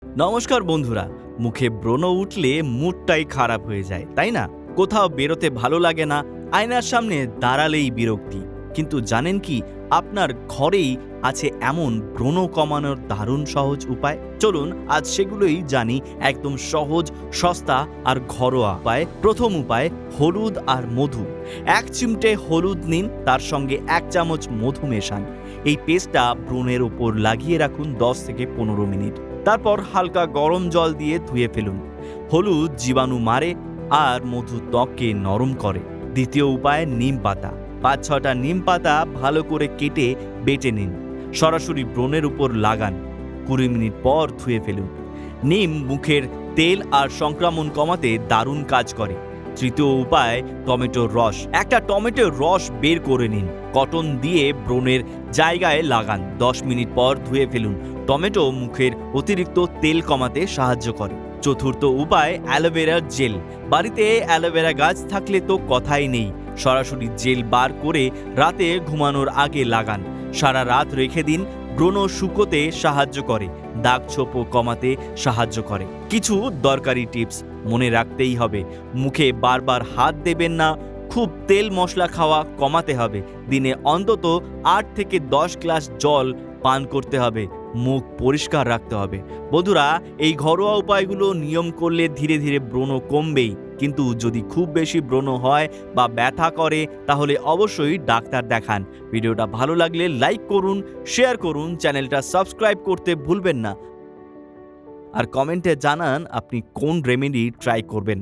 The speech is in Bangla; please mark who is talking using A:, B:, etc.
A: নমস্কার বন্ধুরা। মুখে ব্রণ উঠলে মুডটাই খারাপ হয়ে যায়, তাই না? কোথাও বেরোতে ভালো লাগে না, আয়নার সামনে দাঁড়ালেই বিরক্তি। কিন্তু জানেন কি, আপনার ঘরেই আছে এমন ব্রণ কমানোর দারুণ সহজ উপায়। চলুন আজ সেগুলোই জানি, একদম সহজ, সস্তা আর ঘরোয়া উপায়। প্রথম উপায়, হলুদ আর মধু। 1 চিমটে হলুদ নিন, তার সঙ্গে 1 চামচ মধু মেশান। এই পেস্টটা ব্রণের উপর লাগিয়ে রাখুন 10 থেকে 15 মিনিট। তারপর হালকা গরম জল দিয়ে ধুয়ে ফেলুন। হলুদ জীবাণু মারে আর মধু ত্বককে নরম করে। দ্বিতীয় উপায়, নিম পাতা। 5-6টা নিম পাতা ভালো করে কেটে বেটে নিন, সরাসরি ব্রণের উপর লাগান। 20 মিনিট পর ধুয়ে ফেলুন। নিম মুখের তেল আর সংক্রমণ কমাতে দারুণ কাজ করে। তৃতীয় উপায়, টমেটোর রস। একটা টমেটোর রস বের করে নিন, কটন দিয়ে ব্রণের জায়গায় লাগান। 10 মিনিট পর ধুয়ে ফেলুন। টমেটো মুখের অতিরিক্ত তেল কমাতে সাহায্য করে। চতুর্থ উপায়, অ্যালোভেরার জেল। বাড়িতে অ্যালোভেরা গাছ থাকলে তো কথাই নেই। সরাসরি জেল বার করে রাতে ঘুমানোর আগে লাগান। সারা রাত রেখে দিন, ব্রণ শুকোতে সাহায্য করে, দাগ ছোপও কমাতে সাহায্য করে। কিছু দরকারি টিপস মনে রাখতেই হবে। মুখে বারবার হাত দেবেন না। খুব তেল মশলা খাওয়া কমাতে হবে। দিনে অন্তত 8 থেকে 10 গ্লাস জল পান করতে হবে। মুখ পরিষ্কার রাখতে হবে। বন্ধুরা, এই ঘরোয়া উপায়গুলো নিয়ম করলে ধীরে ধীরে ব্রণ কমবেই। কিন্তু যদি খুব বেশি ব্রণ হয় বা ব্যথা করে, তাহলে অবশ্যই ডাক্তার দেখান। ভিডিওটা ভালো লাগলে লাইক করুন, শেয়ার করুন, চ্যানেলটা সাবস্ক্রাইব করতে ভুলবেন না। আর কমেন্টে জানান আপনি কোন রেমেডি ট্রাই করবেন।